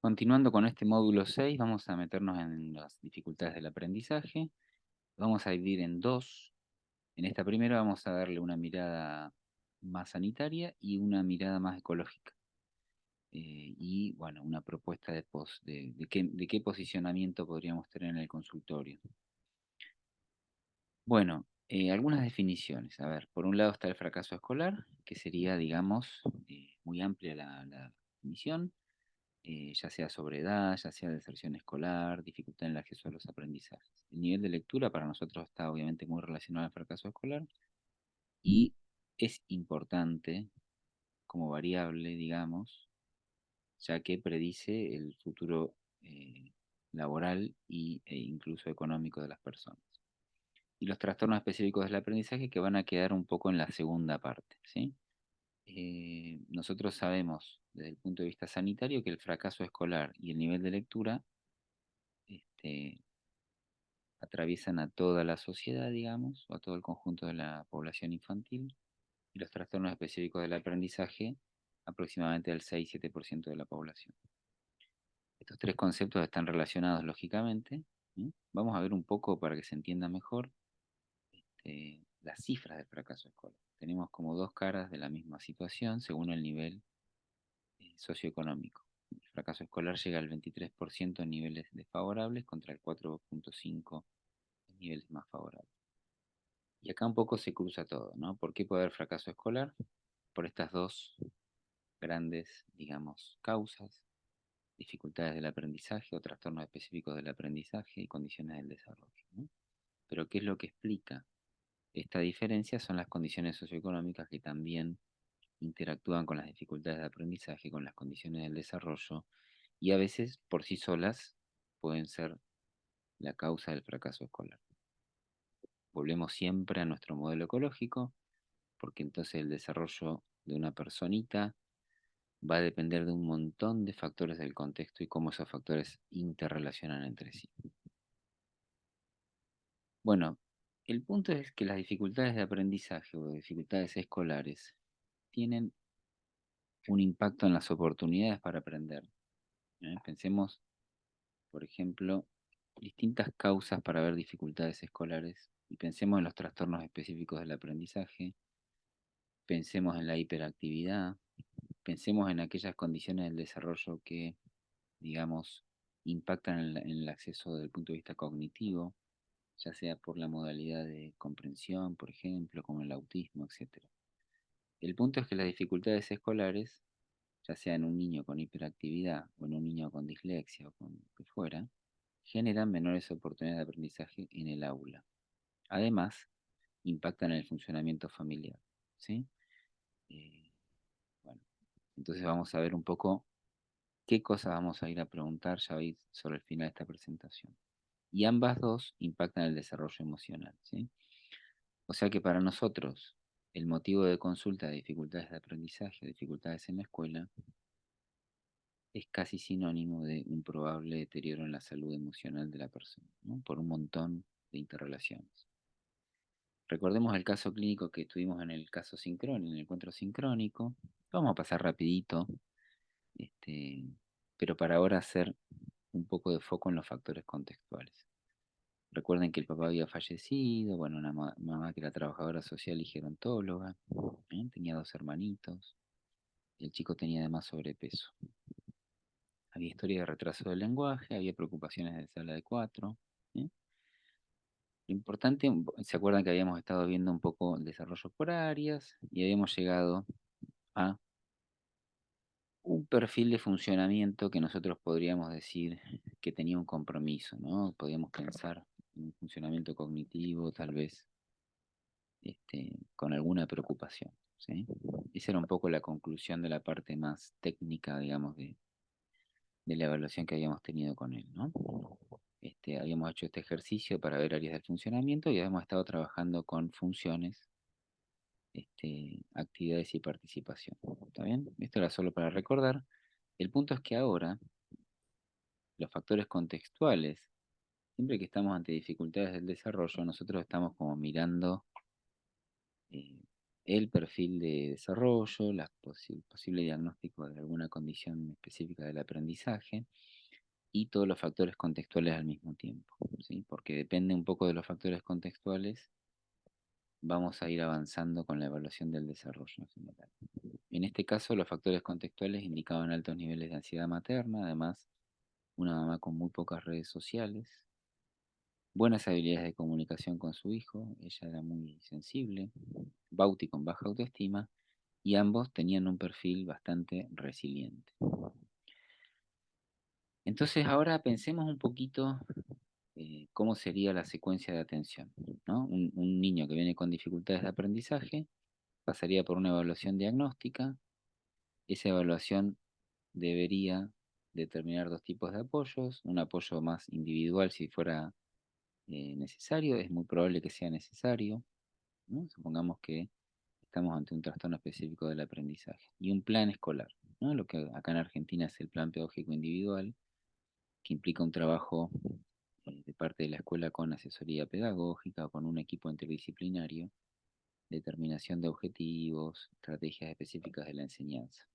Continuando con este módulo 6, vamos a meternos en las dificultades del aprendizaje. Vamos a dividir en dos. En esta primera vamos a darle una mirada más sanitaria y una mirada más ecológica. Y bueno, una propuesta de qué posicionamiento podríamos tener en el consultorio. Bueno, algunas definiciones. A ver, por un lado está el fracaso escolar, que sería, digamos, muy amplia la definición, ya sea sobre edad, ya sea deserción escolar, dificultad en el acceso a los aprendizajes. El nivel de lectura para nosotros está obviamente muy relacionado al fracaso escolar y es importante como variable, digamos, ya que predice el futuro laboral e incluso económico de las personas. Y los trastornos específicos del aprendizaje que van a quedar un poco en la segunda parte, ¿sí? Nosotros sabemos desde el punto de vista sanitario que el fracaso escolar y el nivel de lectura este, atraviesan a toda la sociedad, digamos, o a todo el conjunto de la población infantil, y los trastornos específicos del aprendizaje aproximadamente al 6-7% de la población. Estos tres conceptos están relacionados lógicamente. ¿Sí? Vamos a ver un poco para que se entienda mejor las cifras del fracaso escolar. Tenemos como dos caras de la misma situación según el nivel socioeconómico. El fracaso escolar llega al 23% en niveles desfavorables contra el 4,5% en niveles más favorables. Y acá un poco se cruza todo, ¿no? ¿Por qué puede haber fracaso escolar? Por estas dos grandes, digamos, causas: dificultades del aprendizaje o trastornos específicos del aprendizaje y condiciones del desarrollo, ¿no? Pero ¿qué es lo que explica esta diferencia? Son las condiciones socioeconómicas que también interactúan con las dificultades de aprendizaje, con las condiciones del desarrollo, y a veces por sí solas pueden ser la causa del fracaso escolar. Volvemos siempre a nuestro modelo ecológico, porque entonces el desarrollo de una personita va a depender de un montón de factores del contexto y cómo esos factores interrelacionan entre sí. Bueno, el punto es que las dificultades de aprendizaje o dificultades escolares tienen un impacto en las oportunidades para aprender. Pensemos, por ejemplo, distintas causas para ver dificultades escolares y pensemos en los trastornos específicos del aprendizaje, pensemos en la hiperactividad, pensemos en aquellas condiciones del desarrollo que, digamos, impactan en el acceso desde el punto de vista cognitivo, ya sea por la modalidad de comprensión, por ejemplo, como el autismo, etcétera. El punto es que las dificultades escolares, ya sea en un niño con hiperactividad o en un niño con dislexia o con lo que fuera, generan menores oportunidades de aprendizaje en el aula. Además, impactan en el funcionamiento familiar, ¿sí? Eh, bueno, entonces vamos a ver un poco qué cosas vamos a ir a preguntar ya veis sobre el final de esta presentación. Y ambas dos impactan el desarrollo emocional, ¿sí? O sea que para nosotros el motivo de consulta de dificultades de aprendizaje, dificultades en la escuela, es casi sinónimo de un probable deterioro en la salud emocional de la persona, ¿no? Por un montón de interrelaciones. Recordemos el caso clínico que estuvimos en el caso sincrónico, en el encuentro sincrónico. Vamos a pasar rapidito, este, pero para ahora hacer un poco de foco en los factores contextuales. Recuerden que el papá había fallecido, bueno, una mamá que era trabajadora social y gerontóloga, tenía dos hermanitos, y el chico tenía además sobrepeso. Había historia de retraso del lenguaje, había preocupaciones de sala de 4. ¿eh? Lo importante, ¿se acuerdan que habíamos estado viendo un poco el desarrollo por áreas y habíamos llegado a un perfil de funcionamiento que nosotros podríamos decir que tenía un compromiso, ¿no? Podríamos pensar en un funcionamiento cognitivo, tal vez con alguna preocupación, ¿sí? Esa era un poco la conclusión de la parte más técnica, digamos, de la evaluación que habíamos tenido con él, ¿no? Habíamos hecho este ejercicio para ver áreas del funcionamiento y habíamos estado trabajando con funciones, actividades y participación. ¿Está bien? Esto era solo para recordar. El punto es que ahora los factores contextuales, siempre que estamos ante dificultades del desarrollo, nosotros estamos como mirando eh, el perfil de desarrollo, posible diagnóstico de alguna condición condición específica del aprendizaje y todos los factores contextuales al mismo tiempo, ¿sí? Porque depende un poco de los factores contextuales, vamos a ir avanzando con la evaluación del desarrollo en general. En este caso, los factores contextuales indicaban altos niveles de ansiedad materna, además, una mamá con muy pocas redes sociales, buenas habilidades de comunicación con su hijo, ella era muy sensible, Bauti con baja autoestima, y ambos tenían un perfil bastante resiliente. Entonces ahora pensemos un poquito cómo sería la secuencia de atención, ¿no? Un niño que viene con dificultades de aprendizaje pasaría por una evaluación diagnóstica. Esa evaluación debería determinar dos tipos de apoyos, un apoyo más individual si fuera necesario, es muy probable que sea necesario, ¿no? Supongamos que estamos ante un trastorno específico del aprendizaje, y un plan escolar, ¿no? Lo que acá en Argentina es el plan pedagógico individual, que implica un trabajo de parte de la escuela con asesoría pedagógica o con un equipo interdisciplinario, determinación de objetivos, estrategias específicas de la enseñanza.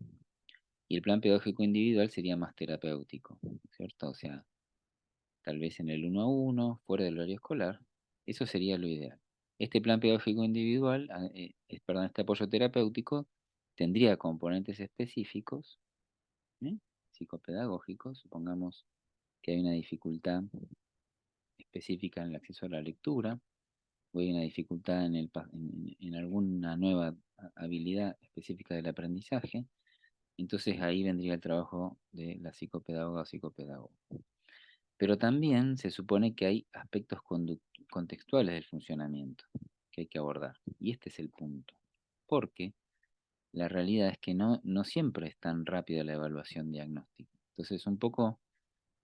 Y el plan pedagógico individual sería más terapéutico, ¿cierto? O sea, tal vez en el uno a uno, fuera del horario escolar, eso sería lo ideal. Este plan pedagógico individual, perdón, este apoyo terapéutico, tendría componentes específicos, ¿eh? Psicopedagógicos, supongamos que hay una dificultad específica en el acceso a la lectura, o hay una dificultad en alguna nueva habilidad específica del aprendizaje, entonces ahí vendría el trabajo de la psicopedagoga o psicopedagogo. Pero también se supone que hay aspectos contextuales del funcionamiento que hay que abordar. Y este es el punto. Porque la realidad es que no siempre es tan rápida la evaluación diagnóstica. Entonces, un poco,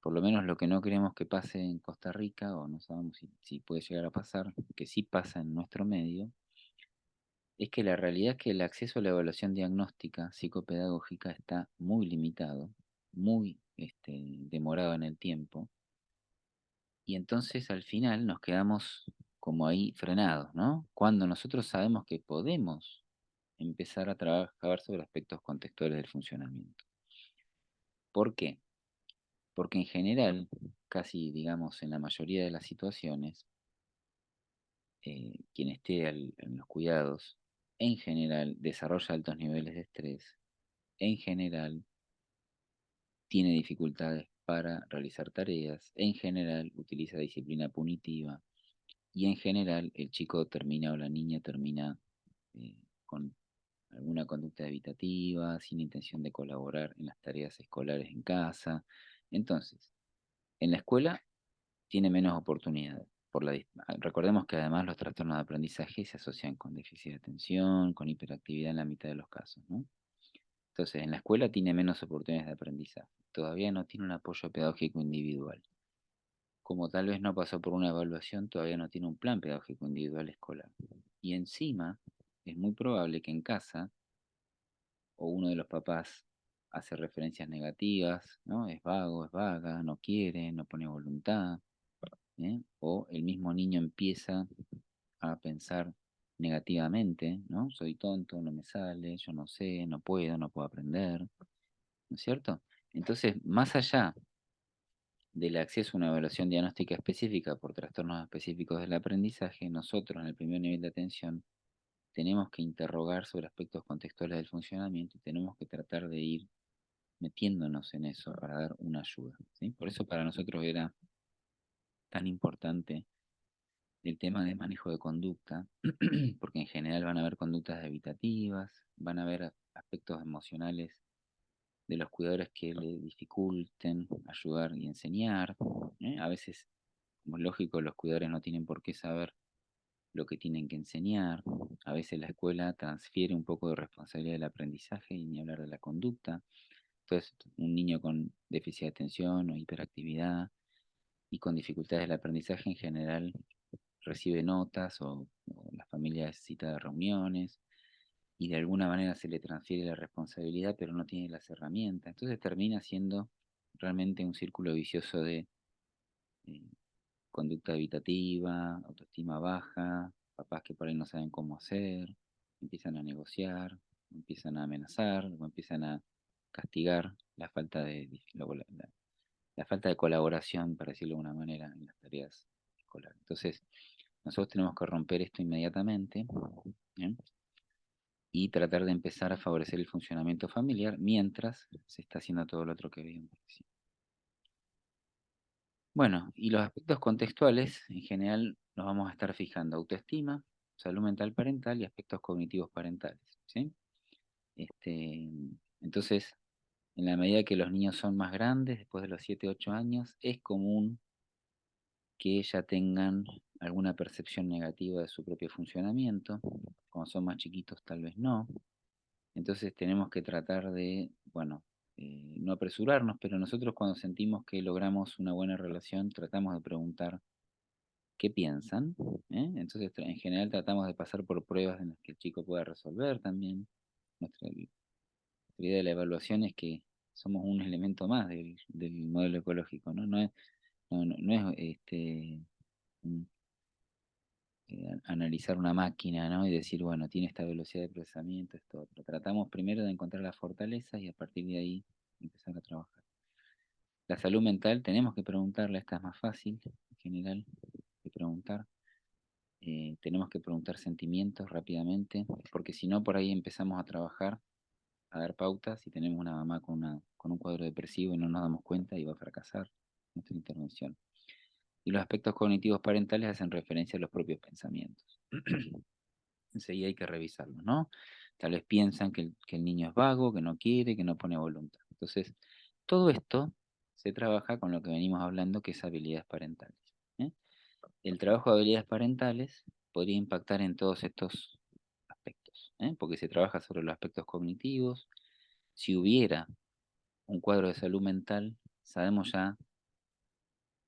por lo menos lo que no queremos que pase en Costa Rica, o no sabemos si puede llegar a pasar, que sí pasa en nuestro medio, es que la realidad es que el acceso a la evaluación diagnóstica psicopedagógica está muy limitado, muy demorado en el tiempo, y entonces al final nos quedamos como ahí frenados, ¿no? Cuando nosotros sabemos que podemos empezar a trabajar sobre aspectos contextuales del funcionamiento. ¿Por qué? Porque en general, casi digamos en la mayoría de las situaciones, quien esté en los cuidados, en general desarrolla altos niveles de estrés, en general tiene dificultades para realizar tareas, en general utiliza disciplina punitiva y en general el chico termina o la niña termina con alguna conducta evitativa, sin intención de colaborar en las tareas escolares en casa. Entonces, en la escuela tiene menos oportunidades. Recordemos que además los trastornos de aprendizaje se asocian con déficit de atención, con hiperactividad en la mitad de los casos, ¿no? Entonces, en la escuela tiene menos oportunidades de aprendizaje. Todavía no tiene un apoyo pedagógico individual. Como tal vez no pasó por una evaluación, todavía no tiene un plan pedagógico individual escolar. Y encima, es muy probable que en casa, o uno de los papás hace referencias negativas, ¿no? Es vago, es vaga, no quiere, no pone voluntad, ¿eh? O el mismo niño empieza a pensar negativamente, ¿no? Soy tonto, no me sale, yo no sé, no puedo aprender, ¿no es cierto? Entonces, más allá del acceso a una evaluación diagnóstica específica por trastornos específicos del aprendizaje, nosotros en el primer nivel de atención tenemos que interrogar sobre aspectos contextuales del funcionamiento y tenemos que tratar de ir metiéndonos en eso para dar una ayuda, ¿sí? Por eso para nosotros era tan importante el tema de manejo de conducta, porque en general van a haber conductas evitativas, van a haber aspectos emocionales de los cuidadores que le dificulten ayudar y enseñar, ¿eh? A veces, como es lógico, los cuidadores no tienen por qué saber lo que tienen que enseñar. A veces la escuela transfiere un poco de responsabilidad del aprendizaje y ni hablar de la conducta. Entonces, un niño con déficit de atención o hiperactividad y con dificultades del aprendizaje en general recibe notas o la familia necesita de reuniones y de alguna manera se le transfiere la responsabilidad, pero no tiene las herramientas. Entonces termina siendo realmente un círculo vicioso de eh, conducta evitativa, autoestima baja, papás que por ahí no saben cómo hacer, empiezan a negociar, empiezan a amenazar, o empiezan a castigar la falta la falta de colaboración, para decirlo de alguna manera, en las tareas escolares. Entonces, nosotros tenemos que romper esto inmediatamente, ¿bien? Y tratar de empezar a favorecer el funcionamiento familiar mientras se está haciendo todo lo otro que vimos. Bueno, y los aspectos contextuales, en general, nos vamos a estar fijando autoestima, salud mental parental y aspectos cognitivos parentales, ¿sí? Este, entonces, en la medida que los niños son más grandes, después de los 7 8 años, es común que ya tengan alguna percepción negativa de su propio funcionamiento. Cuando son más chiquitos, tal vez no. Entonces tenemos que tratar de, bueno, no apresurarnos, pero nosotros cuando sentimos que logramos una buena relación, tratamos de preguntar qué piensan, ¿eh? Entonces, en general tratamos de pasar por pruebas en las que el chico pueda resolver también. Nuestra idea de la evaluación es que somos un elemento más del modelo ecológico, ¿no? No es un- analizar una máquina, ¿no? Y decir, bueno, tiene esta velocidad de procesamiento, esto otro. Tratamos primero de encontrar las fortalezas y a partir de ahí empezar a trabajar. La salud mental tenemos que preguntarla, esta es más fácil en general de preguntar. Tenemos que preguntar sentimientos rápidamente, porque si no, por ahí empezamos a trabajar, a dar pautas y tenemos una mamá con un cuadro depresivo y no nos damos cuenta y va a fracasar nuestra intervención. Y los aspectos cognitivos parentales hacen referencia a los propios pensamientos. Enseguida hay que revisarlos, ¿no? Tal vez piensan que el niño es vago, que no quiere, que no pone voluntad. Entonces, todo esto se trabaja con lo que venimos hablando, que es habilidades parentales, ¿eh? El trabajo de habilidades parentales podría impactar en todos estos aspectos, ¿eh? Porque se trabaja sobre los aspectos cognitivos. Si hubiera un cuadro de salud mental, sabemos ya,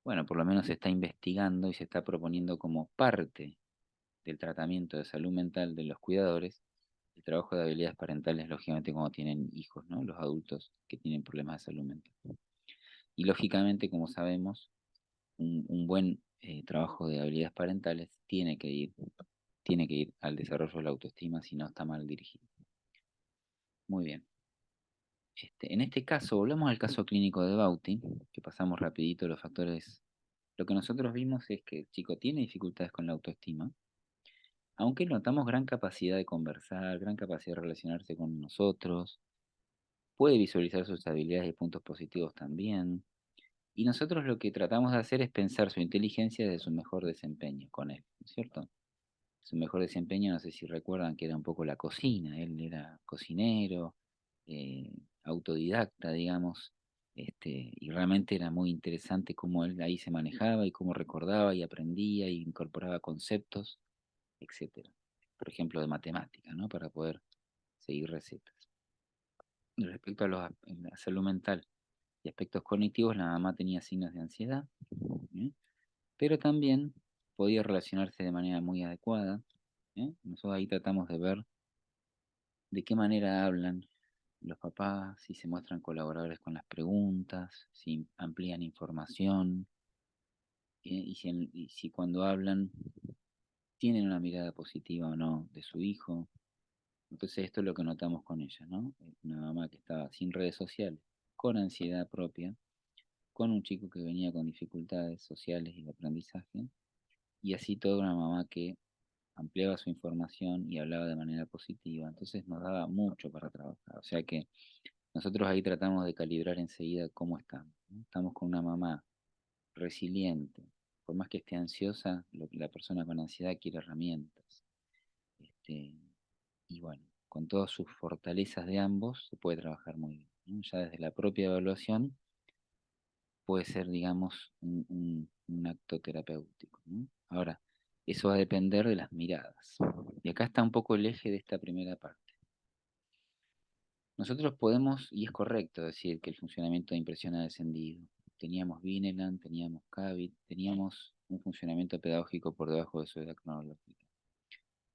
bueno, por lo menos se está investigando y se está proponiendo como parte del tratamiento de salud mental de los cuidadores, el trabajo de habilidades parentales, lógicamente, cuando tienen hijos, ¿no? Los adultos que tienen problemas de salud mental. Y lógicamente, como sabemos, un buen trabajo de habilidades parentales tiene que ir al desarrollo de la autoestima si no está mal dirigido. Muy bien. En este caso, volvemos al caso clínico de Bauti, que pasamos rapidito los factores. Lo que nosotros vimos es que el chico tiene dificultades con la autoestima, aunque notamos gran capacidad de conversar, gran capacidad de relacionarse con nosotros, puede visualizar sus habilidades y puntos positivos también. Y nosotros lo que tratamos de hacer es pensar su inteligencia de su mejor desempeño con él, ¿no es cierto? Su mejor desempeño, no sé si recuerdan que era un poco la cocina, él era cocinero, autodidacta, digamos, y realmente era muy interesante cómo él ahí se manejaba y cómo recordaba y aprendía y incorporaba conceptos, etcétera. Por ejemplo, de matemática, ¿no? Para poder seguir recetas. Y respecto a la salud mental y aspectos cognitivos, la mamá tenía signos de ansiedad, ¿eh? Pero también podía relacionarse de manera muy adecuada, ¿eh? Nosotros ahí tratamos de ver de qué manera hablan los papás, si se muestran colaboradores con las preguntas, si amplían información, y si cuando hablan tienen una mirada positiva o no de su hijo. Entonces esto es lo que notamos con ella, ¿no? Una mamá que estaba sin redes sociales, con ansiedad propia, con un chico que venía con dificultades sociales y de aprendizaje, y así toda una mamá que ampliaba su información y hablaba de manera positiva. Entonces nos daba mucho para trabajar. O sea que nosotros ahí tratamos de calibrar enseguida cómo estamos, ¿no? Estamos con una mamá resiliente. Por más que esté ansiosa, la persona con ansiedad quiere herramientas. Este, y bueno, con todas sus fortalezas de ambos se puede trabajar muy bien, ¿no? Ya desde la propia evaluación puede ser, digamos, un acto terapéutico, ¿no? Ahora, eso va a depender de las miradas. Y acá está un poco el eje de esta primera parte. Nosotros podemos, y es correcto decir que el funcionamiento de impresión ha descendido. Teníamos Vineland, teníamos Cavit, teníamos un funcionamiento pedagógico por debajo de su edad cronológica.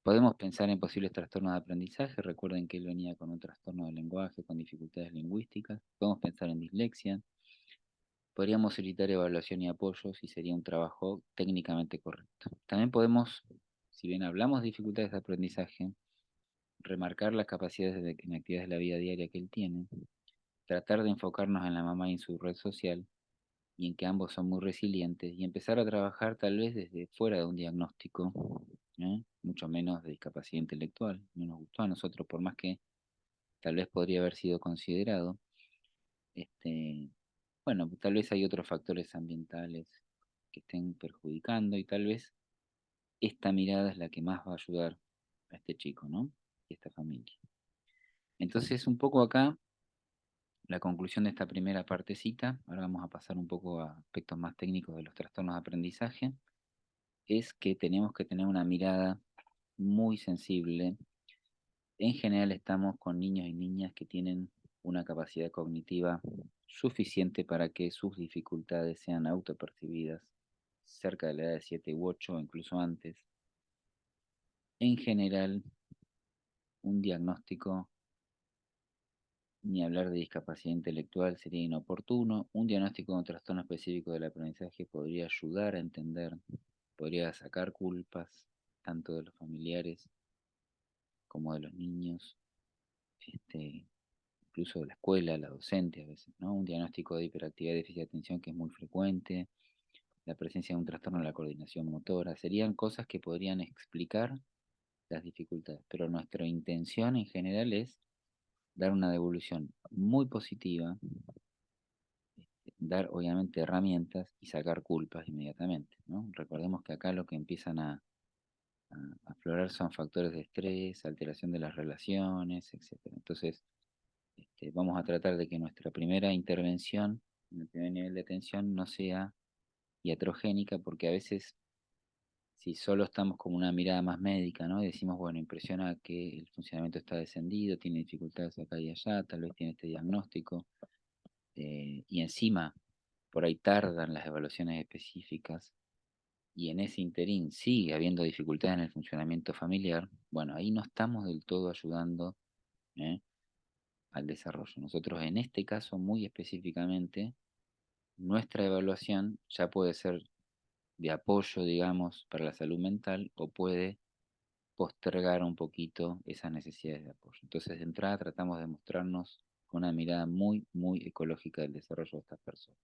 Podemos pensar en posibles trastornos de aprendizaje. Recuerden que él venía con un trastorno de lenguaje, con dificultades lingüísticas. Podemos pensar en dislexia. Podríamos solicitar evaluación y apoyo si sería un trabajo técnicamente correcto. También podemos, si bien hablamos de dificultades de aprendizaje, remarcar las capacidades en actividades de la vida diaria que él tiene, tratar de enfocarnos en la mamá y en su red social y en que ambos son muy resilientes y empezar a trabajar tal vez desde fuera de un diagnóstico, mucho menos de discapacidad intelectual. No nos gustó a nosotros, por más que tal vez podría haber sido considerado. Este, bueno, tal vez hay otros factores ambientales que estén perjudicando y tal vez esta mirada es la que más va a ayudar a este chico, ¿no? Y a esta familia. Entonces, un poco acá, la conclusión de esta primera partecita, ahora vamos a pasar un poco a aspectos más técnicos de los trastornos de aprendizaje, es que tenemos que tener una mirada muy sensible. En general estamos con niños y niñas que tienen una capacidad cognitiva suficiente para que sus dificultades sean autopercibidas cerca de la edad de 7 u 8 o incluso antes. En general, un diagnóstico, ni hablar de discapacidad intelectual, sería inoportuno. Un diagnóstico de un trastorno específico del aprendizaje podría ayudar a entender, podría sacar culpas tanto de los familiares como de los niños, este, incluso de la escuela, la docente a veces, ¿no? Un diagnóstico de hiperactividad y déficit de atención que es muy frecuente, la presencia de un trastorno de la coordinación motora, serían cosas que podrían explicar las dificultades, pero nuestra intención en general es dar una devolución muy positiva, dar obviamente herramientas y sacar culpas inmediatamente, ¿no? Recordemos que acá lo que empiezan a aflorar son factores de estrés, alteración de las relaciones, etcétera. Entonces, vamos a tratar de que nuestra primera intervención en el primer nivel de atención no sea iatrogénica, porque a veces si solo estamos como una mirada más médica, ¿no? Y decimos, bueno, impresiona que el funcionamiento está descendido, tiene dificultades acá y allá, tal vez tiene este diagnóstico, y encima por ahí tardan las evaluaciones específicas, y en ese interín sigue habiendo dificultades en el funcionamiento familiar, bueno, ahí no estamos del todo ayudando, ¿eh? Al desarrollo. Nosotros en este caso muy específicamente, nuestra evaluación ya puede ser de apoyo, digamos, para la salud mental o puede postergar un poquito esas necesidades de apoyo. Entonces, de entrada tratamos de mostrarnos con una mirada muy, muy ecológica del desarrollo de estas personas.